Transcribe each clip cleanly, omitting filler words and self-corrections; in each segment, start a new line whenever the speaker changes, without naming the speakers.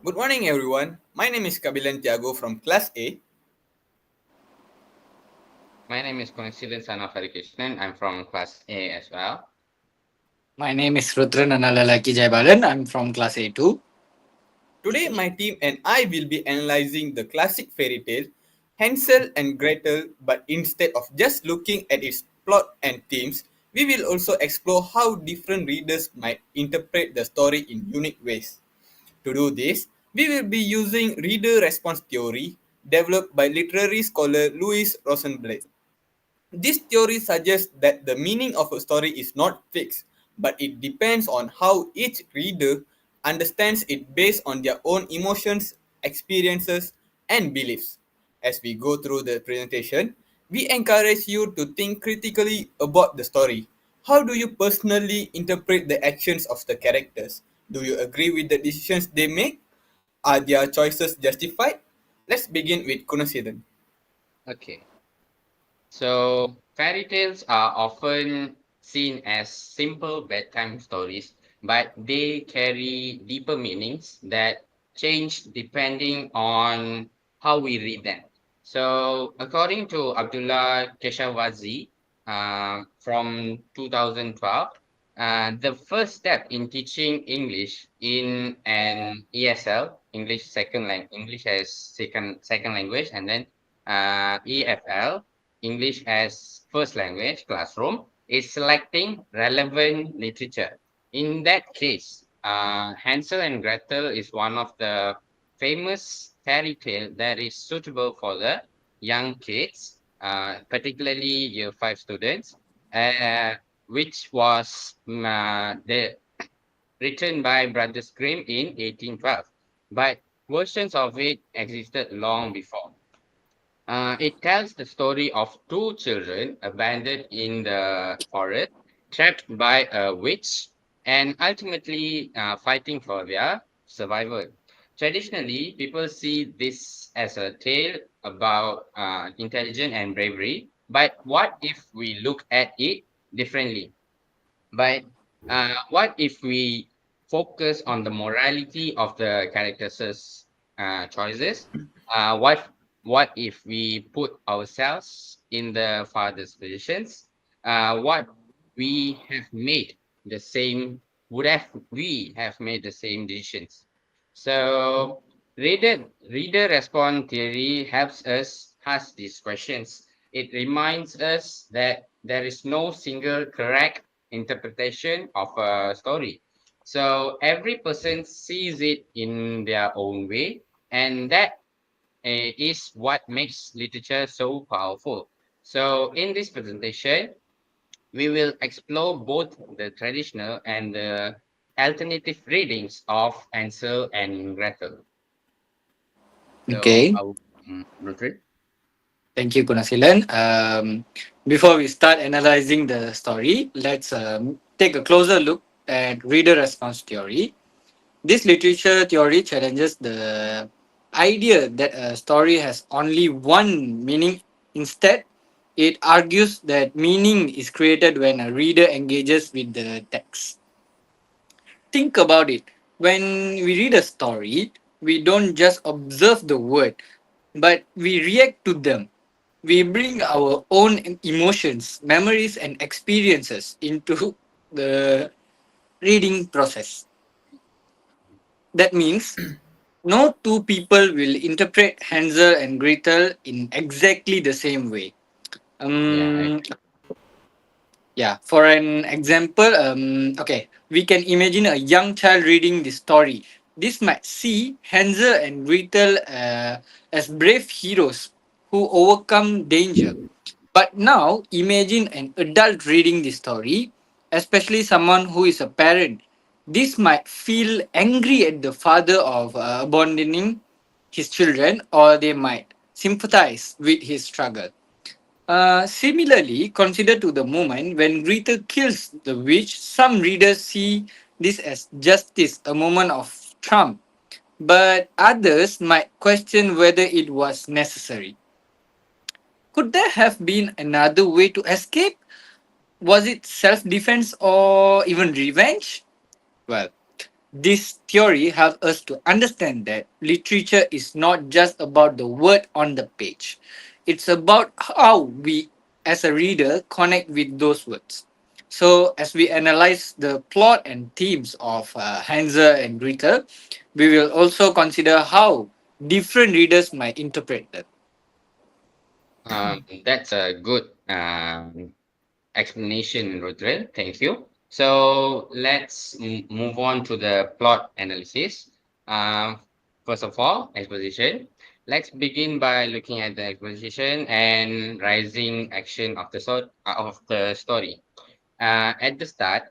Good morning, everyone. My name is Kabilan Tiago from Class A.
My name is Consilan Sana Krishnan. I'm from class A as well.
My name is Rudran Analalaki Jaibalan. I'm from class A2.
Today, my team and I will be analyzing the classic fairy tale Hansel and Gretel, but instead of just looking at its plot and themes, we will also explore how different readers might interpret the story in unique ways. To do this, we will be using reader response theory developed by literary scholar Louis Rosenblatt. This theory suggests that the meaning of a story is not fixed, but it depends on how each reader understands it based on their own emotions, experiences, and beliefs. As we go through the presentation, we encourage you to think critically about the story. How do you personally interpret the actions of the characters? Do you agree with the decisions they make? Are their choices justified? Let's begin with Kunasidan.
Okay. So, fairy tales are often seen as simple bedtime stories, but they carry deeper meanings that change depending on how we read them. So, according to Abdullah Keshawazi from 2012, the first step in teaching English in an ESL, English as second language, and then EFL, English as first language classroom, is selecting relevant literature. In that case, Hansel and Gretel is one of the famous fairy tale that is suitable for the young kids, particularly year five students, uh, which was written by Brothers Grimm in 1812. But versions of it existed long before. It tells the story of two children abandoned in the forest, trapped by a witch, and ultimately fighting for their survival. Traditionally, people see this as a tale about intelligence and bravery. But what if we look at it differently? But what if we focus on the morality of the characters' choices? What if we put ourselves in the father's positions? What we have made the same would have we have made the same decisions? So reader response theory helps us ask these questions. It reminds us that there is no single correct interpretation of a story. So every person sees it in their own way, and that is what makes literature so powerful. So in this presentation, we will explore both the traditional and the alternative readings of Ansel and Gretel. So,
Okay.
Roderick?
Thank you, Kunasilan. Before we start analyzing the story, let's take a closer look at reader response theory. This literature theory challenges the idea that a story has only one meaning. Instead, it argues that meaning is created when a reader engages with the text. Think about it. When we read a story, we don't just observe the word, but we react to them. We bring our own emotions, memories, and experiences into the reading process. That means no two people will interpret Hansel and Gretel in exactly the same way.
Yeah, I
Um, Yeah, for an example, okay, we can imagine a young child reading this story. This might see Hansel and Gretel as brave heroes who overcome danger. But now, imagine an adult reading this story, especially someone who is a parent. This might feel angry at the father of abandoning his children, or they might sympathize with his struggle. Similarly, consider to the moment when Gretel kills the witch, some readers see this as justice, a moment of triumph, but others might question whether it was necessary. Could there have been another way to escape? Was it self defense or even revenge? Well, This theory helps us to understand that literature is not just about the word on the page. It's about how we, as a reader, connect with those words. So, as we analyze the plot and themes of Hansel and Gretel, we will also consider how different readers might interpret them.
That's a good explanation, Rudra. Thank you. So let's move on to the plot analysis. Um, First of all, exposition. Let's begin by looking at the exposition and rising action of the story. At the start,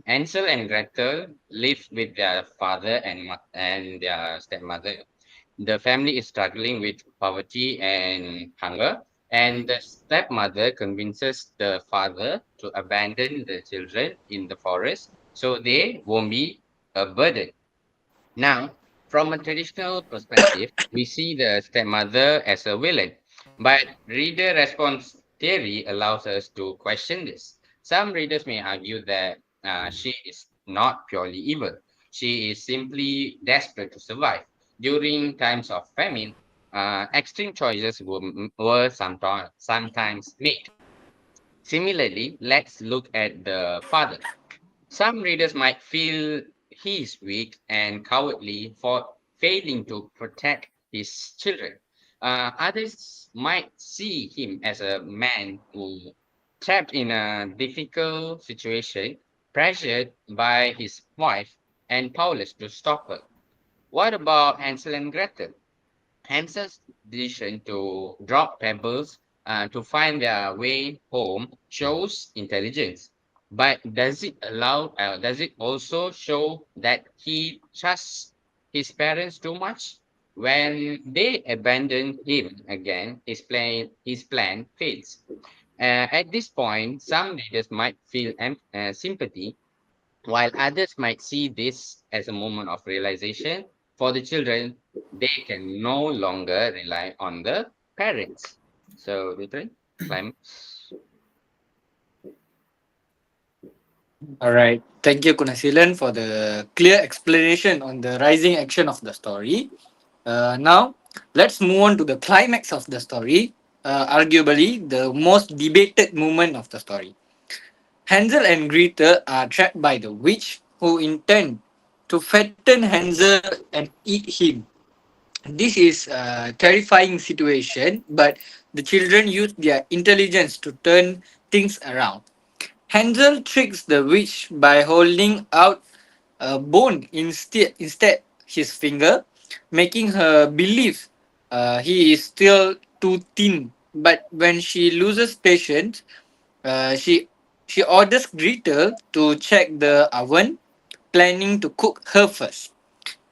Hansel and Gretel live with their father and their stepmother. The family is struggling with poverty and hunger, and the stepmother convinces the father to abandon the children in the forest so they won't be a burden. Now, from a traditional perspective, we see the stepmother as a villain, but reader response theory allows us to question this. Some readers may argue that she is not purely evil. She is simply desperate to survive. During times of famine, extreme choices were sometimes made. Similarly, let's look at the father. Some readers might feel he is weak and cowardly for failing to protect his children. Others might see him as a man who, trapped in a difficult situation, pressured by his wife, and powerless to stop her. What about Hansel and Gretel? Hansel's decision to drop pebbles to find their way home shows intelligence. But does it also show that he trusts his parents too much? When they abandon him again, his plan fails. At this point, some readers might feel sympathy while others might see this as a moment of realization for the children, they can no longer rely on the parents. So, Rutrin, climax.
All right. Thank you, Kunasilan, for the clear explanation on the rising action of the story. Now, let's move on to the climax of the story, arguably the most debated moment of the story. Hansel and Gretel are trapped by the witch who intend to fatten Hansel and eat him. This is a terrifying situation, but the children use their intelligence to turn things around. Hansel tricks the witch by holding out a bone instead his finger, making her believe he is still too thin. But when she loses patience, uh, she she orders Gretel to check the oven, planning to cook her first.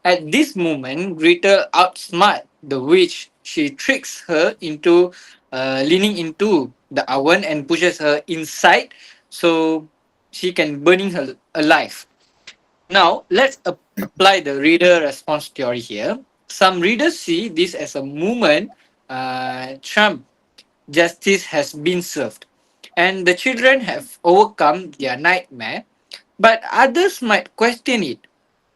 At this moment, Gretel outsmarts the witch. She tricks her into leaning into the oven and pushes her inside so she can burning her alive. Now, let's apply the reader response theory here. Some readers see this as a moment Trump justice has been served and the children have overcome their nightmare, but others might question it.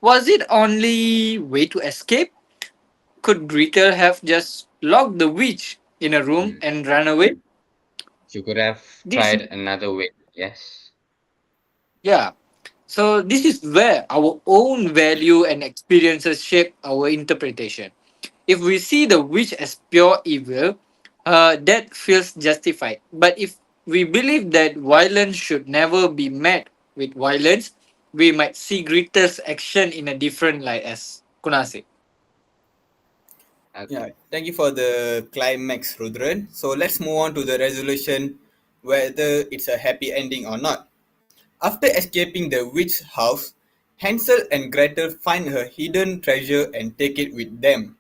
Was it only way to escape? Could Gretel have just locked the witch in a room
Mm.
and run away?
You could have
This,
tried another way. Yes.
yeah. So this is where our own value and experiences shape our interpretation. If we see the witch as pure evil, that feels justified. But if we believe that violence should never be met with violence, we might see Gretel's action in a different light, as Kunasi.
Yeah,
Okay.
thank you for the climax, Rudran. So let's move on to the resolution, whether it's a happy ending or not. After escaping the witch house, Hansel and Gretel find her hidden treasure and take it with them.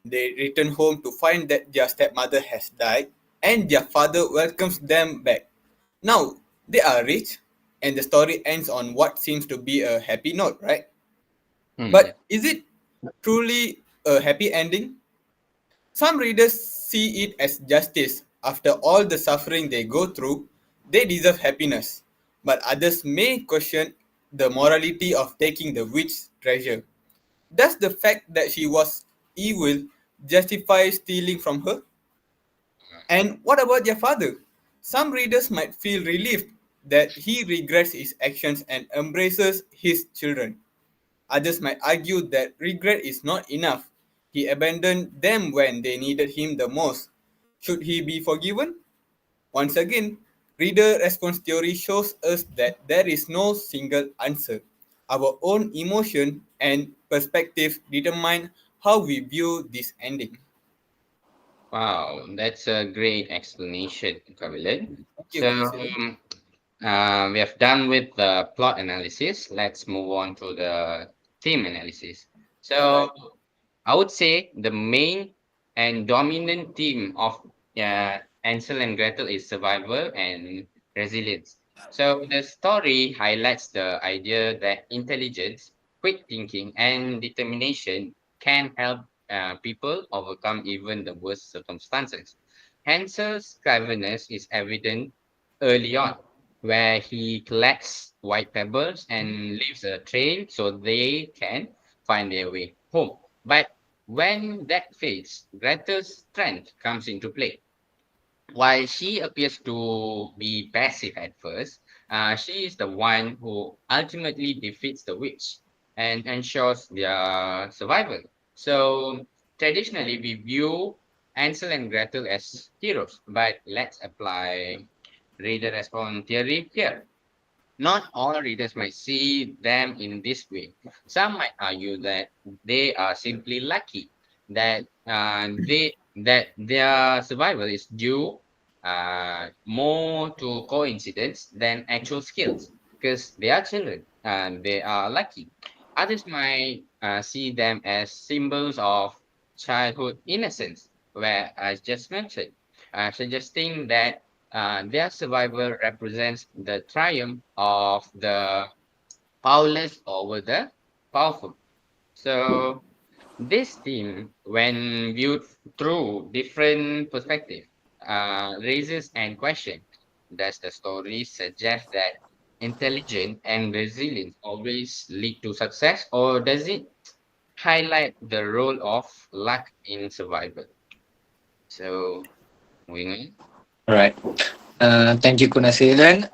They return home to find that their stepmother has died and their father welcomes them back. Now, they are rich and the story ends on what seems to be a happy note, right?
Yeah.
But is it truly a happy ending? Some readers see it as justice. After all the suffering they go through, they deserve happiness. But others may question, the morality of taking the witch's treasure. Does the fact that she was evil justify stealing from her? And what about their father? Some readers might feel relieved that he regrets his actions and embraces his children. Others might argue that regret is not enough. He abandoned them when they needed him the most. Should he be forgiven? Once again, reader response theory shows us that there is no single answer. Our own emotion and perspective determine how we view this ending.
Wow, that's a great explanation, Kavilan.
Thank you,
So
Kunasilan.
we have done with the plot analysis. Let's move on to the theme analysis. So
Alright.
I would say the main and dominant theme of Ansel and Gretel is survival and resilience. So the story highlights the idea that intelligence, quick thinking, and determination can help people overcome even the worst circumstances. Hansel's cleverness is evident early on, where he collects white pebbles and leaves a trail so they can find their way home. But when that fades, Gretel's strength comes into play. While she appears to be passive at first, she is the one who ultimately defeats the witch and ensures their survival. So, traditionally, we view Ansel and Gretel as heroes, but let's apply reader response theory here. Not all readers might see them in this way. Some might argue that they are simply lucky, that their survival is due more to coincidence than actual skills, because they are children and they are lucky. Others might see them as symbols of childhood innocence, where I just mentioned, suggesting that their survival represents the triumph of the powerless over the powerful. So, this theme, when viewed through different perspectives, raises and question: does the story suggest that intelligence and resilience always lead to success, or does it highlight the role of luck in survival? So, moving on.
All right. Thank you, Kunasilan.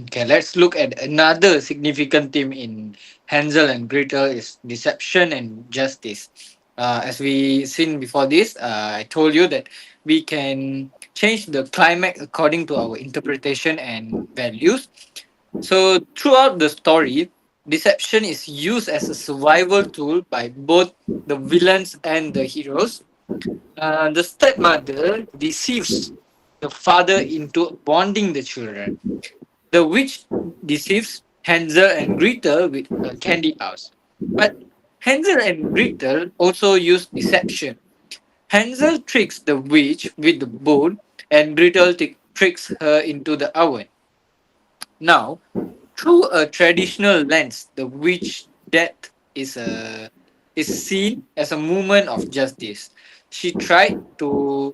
Okay, let's look at another significant theme in Hansel and Gretel is deception and justice. As we seen before this, I told you that we can change the climax according to our interpretation and values. So throughout the story, deception is used as a survival tool by both the villains and the heroes. The stepmother deceives the father into bonding the children. The witch deceives Hansel and Gretel with a candy house. But Hansel and Gretel also use deception. Hansel tricks the witch with the bone, and Gretel tricks her into the oven. Now, through a traditional lens, the witch death is seen as a movement of justice. She tried to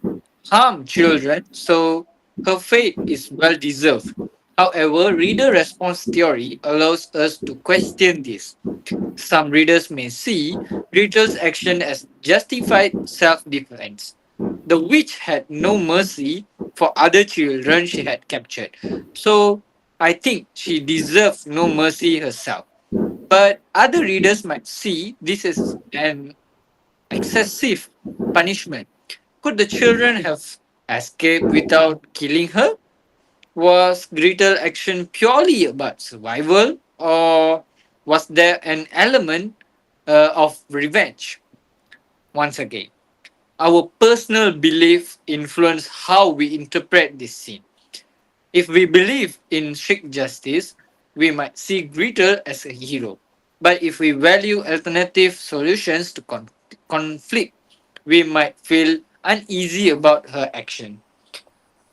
harm children, so her fate is well deserved. However, reader response theory allows us to question this. Some readers may see Gretel's action as justified self defense. The witch had no mercy for other children she had captured, so I think she deserved no mercy herself. But other readers might see this as an excessive punishment. Could the children have escaped without killing her? Was Gretel's action purely about survival, or was there an element of revenge? Once again, our personal belief influence how we interpret this scene. If we believe in strict justice, we might see Gretel as a hero. But if we value alternative solutions to conflict, we might feel uneasy about her action.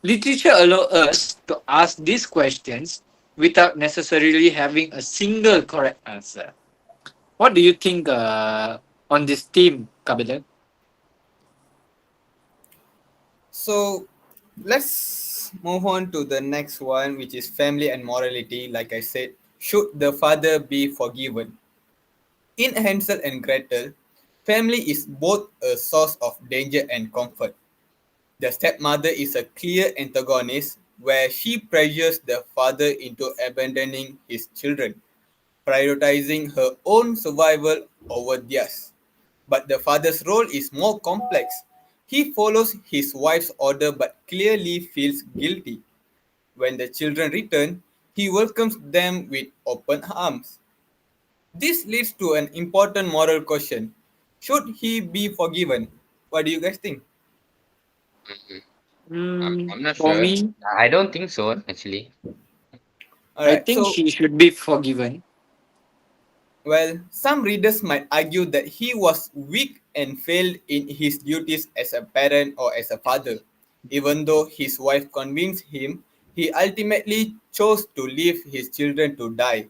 Literature allows us to ask these questions without necessarily having a single correct answer. What do you think on this theme, Kabilan?
So let's move on to the next one, which is family and morality. Like I said, Should the father be forgiven? In Hansel and Gretel, family is both a source of danger and comfort. The stepmother is a clear antagonist where she pressures the father into abandoning his children, prioritizing her own survival over theirs. But the father's role is more complex. He follows his wife's order but clearly feels guilty. When the children return, he welcomes them with open arms. This leads to an important moral question. Should he be forgiven? What do you guys think?
Mhm. I'm not
For
sure.
me,
I don't think so, actually.
I
Alright,
think
so
she should be forgiven.
well, some readers might argue that he was weak and failed in his duties as a parent or as a father. Even though his wife convinced him, he ultimately chose to leave his children to die.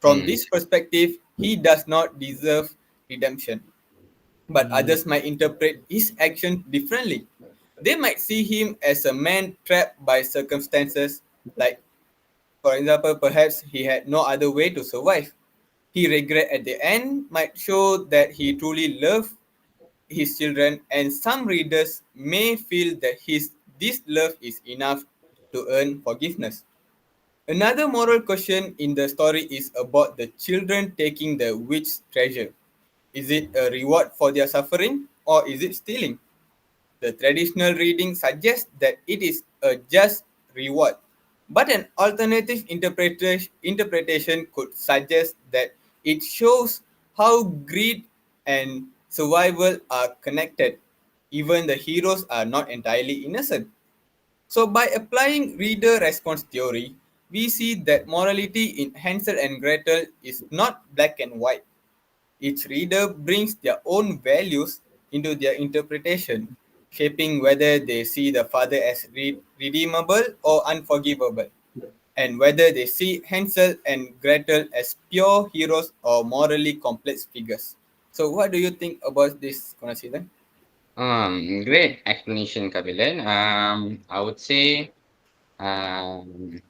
From
Mm.
this perspective, he does not deserve redemption. But
Mm,
others might interpret his action differently. They might see him as a man trapped by circumstances, like, for example, perhaps he had no other way to survive. He regret at the end might show that he truly loved his children, and some readers may feel that this love is enough to earn forgiveness. Another moral question in the story is about the children taking the witch's treasure. Is it a reward for their suffering or is it stealing? The traditional reading suggests that it is a just reward, but an alternative interpretation could suggest that it shows how greed and survival are connected. Even the heroes are not entirely innocent. So, by applying reader response theory, we see that morality in Hansel and Gretel is not black and white. Each reader brings their own values into their interpretation, shaping whether they see the father as redeemable or unforgivable, and whether they see Hansel and Gretel as pure heroes or morally complex figures. So, what do you think about this, Konasidan?
Great explanation, Kabilan. I would say um,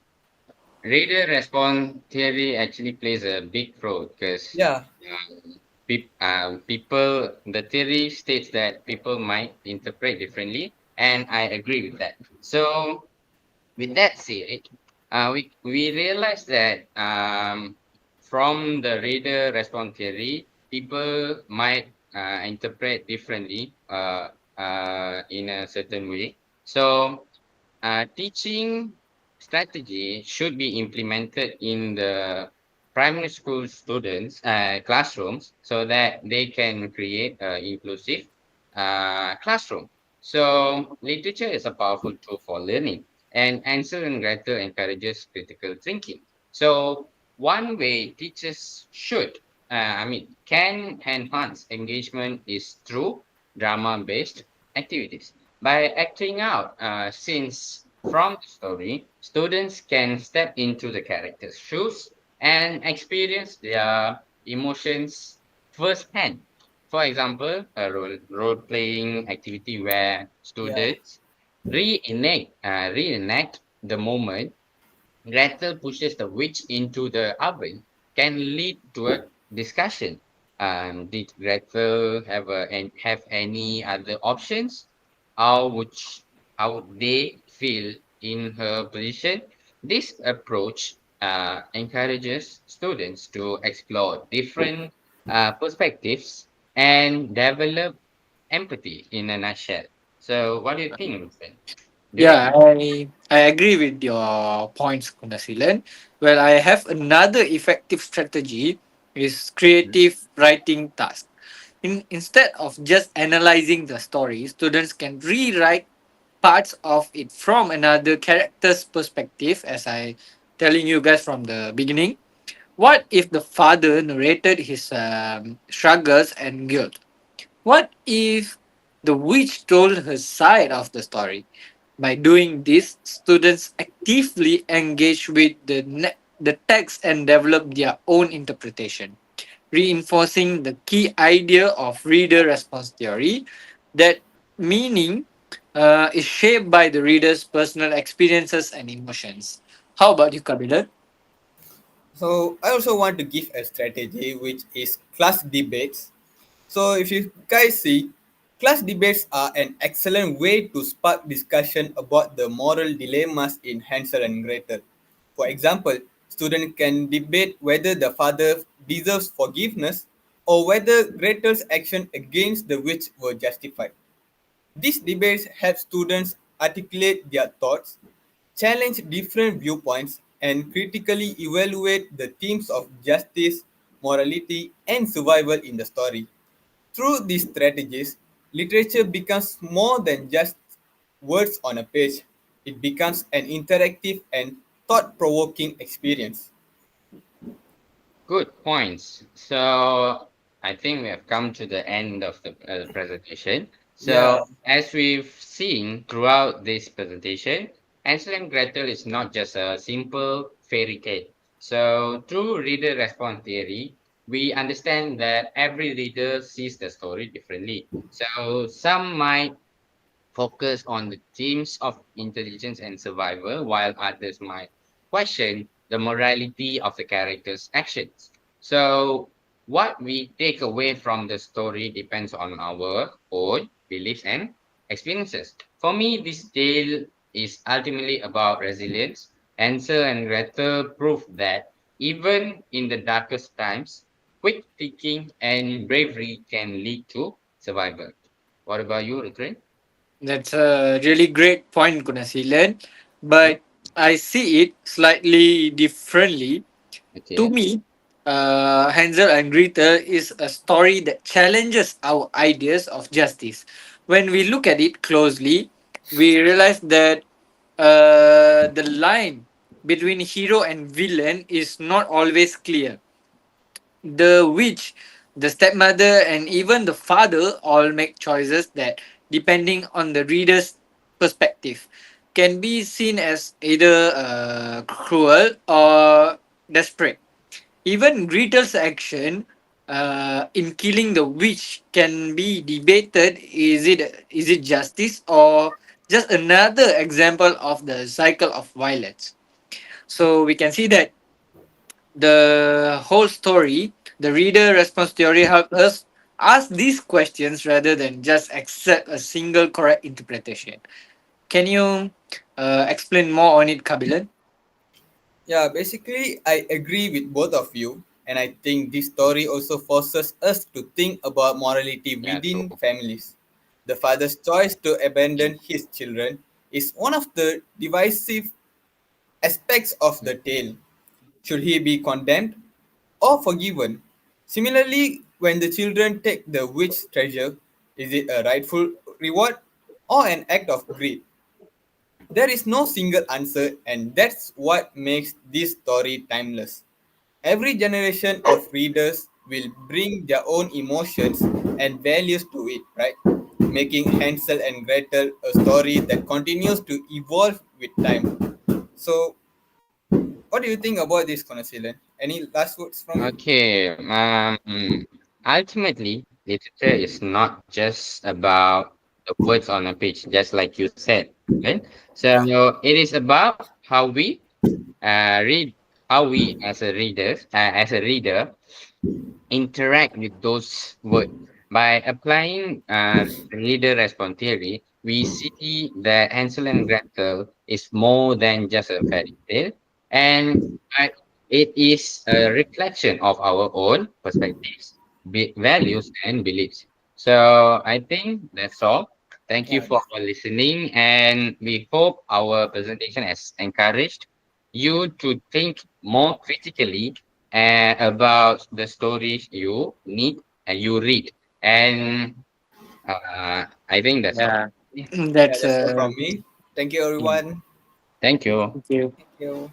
reader response theory actually plays a big role because
Yeah,
people, the theory states that people might interpret differently, and I agree with that. So, with that said, we realize that from the reader response theory, people might interpret differently in a certain way. So, teaching strategy should be implemented in the primary school students classrooms so that they can create an inclusive classroom. So literature is a powerful tool for learning, and Ansel and Gretel encourages critical thinking. So one way teachers should, can enhance engagement is through drama-based activities. By acting out scenes from the story, students can step into the character's shoes and experience their emotions firsthand. For example, a role-playing activity where
yeah,
students reenact the moment Gretel pushes the witch into the oven can lead to a discussion. Did Gretel have any other options? How would how would they feel in her position? This approach encourages students to explore different perspectives and develop empathy in a nutshell. So, what do you think, Vincent? Do you
Yeah,
agree?
I agree with your points, Kundasilan. Well, I have another effective strategy is creative writing task. Instead of just analyzing the story, students can rewrite parts of it from another character's perspective, as I telling you guys from the beginning. What if the father narrated his struggles and guilt? What if the witch told her side of the story? By doing this, students actively engage with the text and develop their own interpretation, reinforcing the key idea of reader response theory that meaning is shaped by the reader's personal experiences and emotions. How about you, Kabila?
So I also want to give a strategy which is class debates. So if you guys see, class debates are an excellent way to spark discussion about the moral dilemmas in Hansel and Gretel. For example, students can debate whether the father deserves forgiveness or whether Gretel's action against the witch were justified. These debates help students articulate their thoughts, challenge different viewpoints, and critically evaluate the themes of justice, morality, and survival in the story. Through these strategies, literature becomes more than just words on a page. It becomes an interactive and thought provoking experience.
Good points. So I think we have come to the end of the presentation. So
Yeah,
as we've seen throughout this presentation, Hansel and Gretel is not just a simple fairy tale. So through reader response theory, we understand that every reader sees the story differently. So some might focus on the themes of intelligence and survival, while others might question the morality of the characters' actions. So, what we take away from the story depends on our own beliefs and experiences. For me, this tale is ultimately about resilience. Ansel and Gretel prove that even in the darkest times, quick thinking and bravery can lead to survival. What about you, Rutrin?
That's a really great point, Gunasilan. But I see it slightly differently. To
Okay.
me, Hansel and Gretel is a story that challenges our ideas of justice. When we look at it closely, we realize that the line between hero and villain is not always clear. The witch, the stepmother, and even the father all make choices that, depending on the reader's perspective, can be seen as either cruel or desperate. Even Gretel's action in killing the witch can be debated. Is it justice or just another example of the cycle of violence? So we can see that the whole story, the reader response theory, helps us ask these questions rather than just accept a single correct interpretation. Can you explain more on it, Kabilan?
yeah, basically, I agree with both of you, and I think this story also forces us to think about morality
Yeah, true.
within families. The father's choice to abandon his children is one of the divisive aspects of the tale. Should he be condemned or forgiven? Similarly, when the children take the witch's treasure, is it a rightful reward or an act of greed? There is no single answer, and that's what makes this story timeless. Every generation of readers will bring their own emotions and values to it, right? Making Hansel and Gretel a story that continues to evolve with time. So, what do you think about this, Konasilan? Any last words from you?
Okay. Ultimately, literature is not just about the words on a page, just like you said, right?
Yeah.
So it is about how we read, how we as a reader, interact with those words. By applying reader response theory, we see that Hansel and Gretel is more than just a fairy tale, and uh, it is a reflection of our own perspectives, values, and beliefs. So I think that's all. Thank you
Yeah,
for listening, and we hope our presentation has encouraged you to think more critically about the stories you need and you read. And I think that's all.
Yeah,
yeah,
that's
that's all from me. Thank you,
yeah.
everyone.
Thank you.
Thank you.
Thank you.